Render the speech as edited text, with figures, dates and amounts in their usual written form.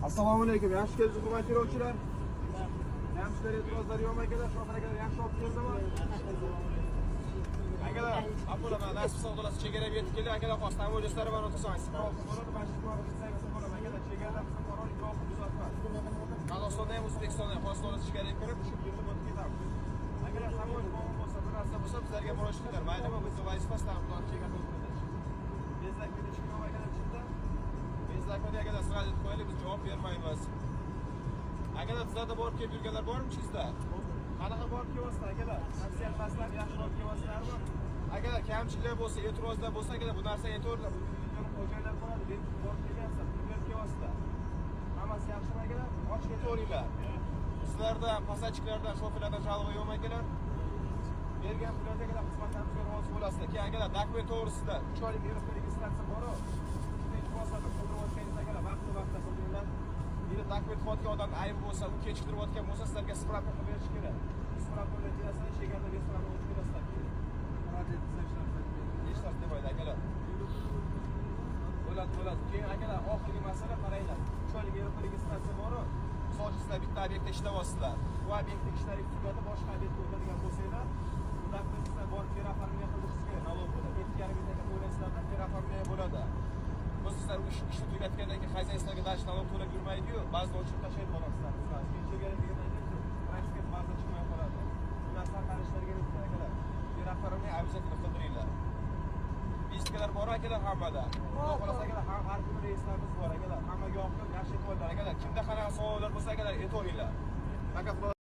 Assalomu alaykum. Yaxshi kelibsiz hukumat yo'lovchilar. Yaxshilar e'tirozlar yo'qmi akalar? Shohir akalar yaxshi olib keldimi? Akalar, apolaman, nasib savdolasi chegaraga yetib keldi. Akalar, qosdan o'jastlari bilan o'tsangiz. Bo'ladi, mashhur bo'ladi. Akalar, chegaralar bizning qaror ijrosi buzatmas. Qozog'istonda ham O'zbekistonda ham qosdolasi chegaraga kirib, shu yerda o'tib ketamiz. Akalar, samolyot muammo bo'lsa, bir narsa bo'lsa, bizlarga murojaat qilinglar. Maylimi, biz vazifasidan bilan chegaraga o'tamiz. Bezak bilan chiqib akalar chiqdi. Bezakni akalar sirajat qo'yaylik, biz javob bermaymiz. Akalar, sizlarda borib kelib yurganlar bormi sizda? Qanaqa borib kelyapsizlar akalar? Tavsiya qilsam, yaxshi borib kelyapsizlarmi? Akalar, kamchiliklar bo'lsa, e'tirozlar bo'lsa, akalar bu narsaga e'tiborlar. Xo'jayinlar bo'ladi, deb borib kelyapsizlar, bilib kelyapsizlar. Hammasi yaxshimi akalar? Ochib ketaveringlar. Sizlarda pasachiklardan, shoferlardan chalg'u yo'qmi akalar? Bergan pullarga akalar xizmatimizga rozi bo'lasizlar. Keyin akalar, dokument to'g'risida 3 oylik yuridik registratsiya bor-ku. Vaqti-vaqtida qildinglar. Yine dokument qilayotgan odam ayb bo'lsa, u kechiktirayotgan bo'lsa, sizlarga spravka qilib berish kerak. Spravka bilan kelasizlar, chegarada restoran o'tib kelasizlar. Eshitasiz demaydi akalar. Bo'ladi. Keyin akalar, oxirgi masala qaranglar. 3 oylik yuridik registratsiya bor-ku. Misol uchun sizlar bitta obyektda ishlayapsizlar. Bu obyektdagi ishlaringiz tugatib, boshqa obyektga o'tadigan bo'lsanglar, bu dokumentlar borib teraformiya qilishingiz kerak, nalog bo'ladi. 2,5 to'laysizlar, teraformiya bo'ladi. Biz sizlar ishni tugatgandan keyin xazinaga dash nalog to'lab yurmaydi-yu, ba'zida ochib tashlaydi bolasizlar. Keyin chegara degandan keyin praktika ba'zida chiqmay qoladi. Bu narsani qarashlarga kerak akalar. Teraformiya обязательно qildiringlar. Bizgalar bor akalar hammada. Xudo xolasa akalar, har kuni reyslarimiz bor akalar. Hammaga yoqib, yaxshi e'tiborlar akalar. Kimda qanaqa savollar bo'lsa akalar, e'tiboringlar. Faqat